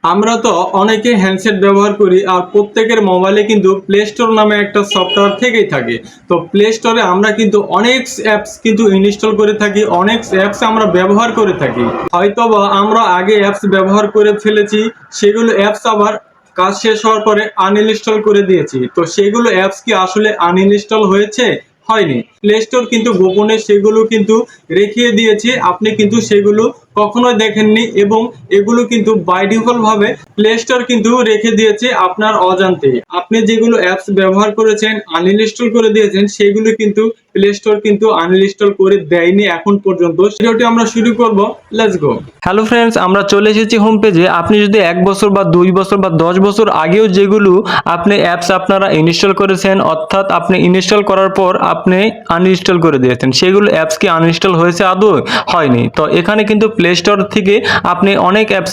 আমরা তো অনেকে হ্যান্ডসেট ব্যবহার করি আর প্রত্যেকের মোবাইলে কিন্তু প্লে স্টোর নামে একটা সফটওয়্যার থেকেই থাকে। তো প্লে স্টোরে আমরা কিন্তু অনেক অ্যাপস কিন্তু ইনস্টল করে থাকি, অনেক অ্যাপস আমরা ব্যবহার করে থাকি। হয়তোবা আমরা আগে অ্যাপস ব্যবহার করে ফেলেছি, সেগুলো অ্যাপস আবার কাজ শেষ হওয়ার পরে আনইনস্টল করে দিয়েছি। তো সেগুলো অ্যাপস কি আসলে আনইনস্টল হয়েছে? হয়নি। প্লে স্টোর কিন্তু গোপনে সেগুলো কিন্তু রেখে দিয়েছে, আপনি কিন্তু সেগুলো কখনোই দেখেননি এবং এগুলো কিন্তু বাই ডিফল্ট ভাবে প্লে স্টোর কিন্তু রেখে দিয়েছে আপনার অজান্তে। আপনি যেগুলো অ্যাপস ব্যবহার করেছেন আনইনস্টল করে দিয়েছেন, সেগুলো কিন্তু প্লে স্টোর কিন্তু আনইনস্টল করে দেয়নি এখন পর্যন্ত। ভিডিওটি আমরা শুরু করব, লেটস গো। হ্যালো ফ্রেন্ডস, আমরা চলে এসেছি হোম পেজে। আপনি যদি 1 বছর বা 2 বছর বা 10 বছর আগেও যেগুলো আপনি অ্যাপস আপনারা ইনস্টল করেছেন, অর্থাৎ আপনি ইনস্টল করার পর আপনি আনইনস্টল করে দিয়েছেন, সেগুলো অ্যাপস কি আনইনস্টল হয়েছে? আদৌ হয়নি। তো এখানে কিন্তু প্লে স্টোর থেকে আপনি অনেক অ্যাপস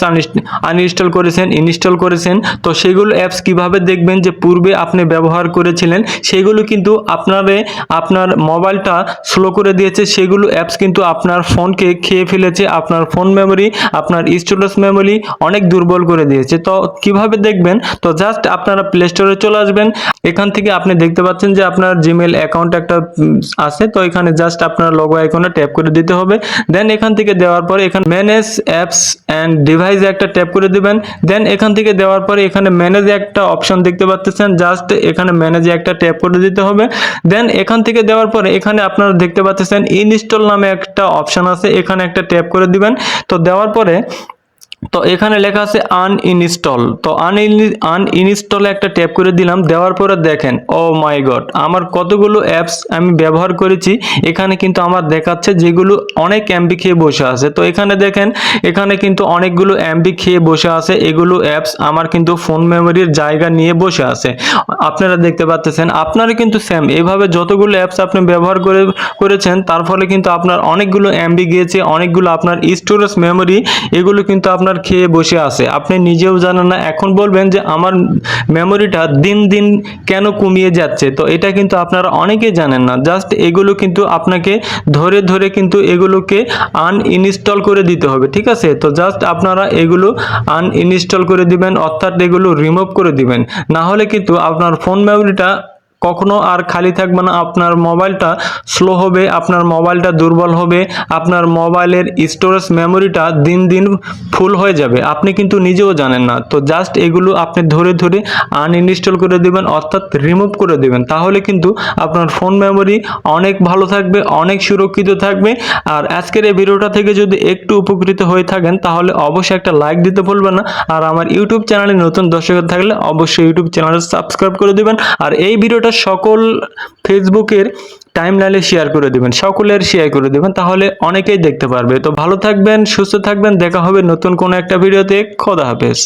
আনইনস্টল করেছেন, ইনস্টল করেছেন। তো সেগুলো অ্যাপস কিভাবে দেখবেন যে পূর্বে আপনি ব্যবহার করেছিলেন সেগুলো কিন্তু আপনার মোবাইলটা স্লো করে দিয়েছে, সেগুলো অ্যাপস কিন্তু আপনার ফোনকে খেয়ে ফেলেছে, আপনার ফোন মেমোরি, আপনার স্টোরেজ মেমোরি অনেক দুর্বল করে দিয়েছে। তো কিভাবে দেখবেন? তো জাস্ট আপনারা প্লে স্টোরে চলে আসবেন। এখান থেকে আপনি দেখতে পাচ্ছেন যে আপনার জিমেল অ্যাকাউন্ট একটা আছে। তো এখানে জাস্ট আপনার লোগো আইকনে ট্যাপ করে দিতে হবে। দেন এখান থেকে দেওয়ার পরে এখানে ম্যানেজ অ্যাপস অ্যান্ড ডিভাইস একটা ট্যাপ করে দিবেন। দেন এখান থেকে দেওয়ার পরে এখানে ম্যানেজ একটা অপশন দেখতে পাচ্ছেন, জাস্ট এখানে ম্যানেজে একটা ট্যাপ করে দিতে হবে। দেন এখান থেকে দেওয়ার পরে এখানে আপনারা দেখতে পাচ্ছেন ইনস্টল নামে একটা অপশন আছে, এখানে একটা ট্যাপ করে দিবেন। তো দেওয়ার পরে তো এখানে লেখা আছে আনইনস্টল। তো আনইনস্টলে একটা ট্যাপ করে দিলাম। দেওয়ার পরে দেখেন, ও মাই গড, আমার কতগুলো অ্যাপস আমি ব্যবহার করেছি এখানে কিন্তু আমার দেখাচ্ছে, যেগুলো অনেক এমবি খেয়ে বসে আছে। তো এখানে দেখেন, এখানে কিন্তু অনেকগুলো এমবি খেয়ে বসে আছে। এগুলো অ্যাপস আমার কিন্তু ফোন মেমোরির জায়গা নিয়ে বসে আছে, আপনারা দেখতে পাচ্ছেন। আপনারা কিন্তু সেম এইভাবে যতগুলো অ্যাপস আপনি ব্যবহার করেছেন, তার ফলে কিন্তু আপনার অনেকগুলো এমবি গিয়েছে, অনেকগুলো আপনার স্টোরেজ মেমোরি এগুলো কিন্তু আপনার খেয়ে বসে আছে, আপনি নিজেও জানেন না। এখন বলবেন যে আমার মেমোরিটা দিন দিন কেন কমিয়ে যাচ্ছে, তো এটা কিন্তু আপনারা অনেকেই জানেন না। জাস্ট এগুলো কিন্তু আপনাকে ধরে ধরে কিন্তু এগুলোকে আনইনস্টল করে দিতে হবে, ঠিক আছে? তো জাস্ট আপনারা এগুলো আনইনস্টল করে দিবেন, অর্থাৎ এগুলো রিমুভ করে দিবেন। না হলে কিন্তু আপনার ফোন মেমোরিটা কখনো আর খালি থাকবে না, আপনার মোবাইলটা স্লো হবে, আপনার মোবাইলটা দুর্বল হবে, আপনার মোবাইলের স্টোরেজ মেমোরিটা দিন দিন ফুল হয়ে যাবে, আপনি কিন্তু নিজেও জানেন না। তো জাস্ট এগুলো আপনি ধরে ধরে আনইনস্টল করে দিবেন, অর্থাৎ রিমুভ করে দিবেন। তাহলে কিন্তু আপনার ফোন মেমোরি অনেক ভালো থাকবে, অনেক সুরক্ষিত থাকবে। আর আজকের এই ভিডিওটা থেকে যদি একটু উপকৃত হয়ে থাকেন তাহলে অবশ্যই একটা লাইক দিতে ভুলবেন না। আর আমার ইউটিউব চ্যানেলে নতুন দর্শক থাকলে অবশ্যই ইউটিউব চ্যানেল সাবস্ক্রাইব করে দিবেন। আর এই ভিডিওটা সকল ফেসবুকের টাইমলাইনে শেয়ার করে দিবেন, সকলের শেয়ার করে দিবেন, তাহলে অনেকেই দেখতে পারবে। তো ভালো থাকবেন, সুস্থ থাকবেন, দেখা হবে নতুন কোনো একটা ভিডিওতে। খোদা হাফেজ।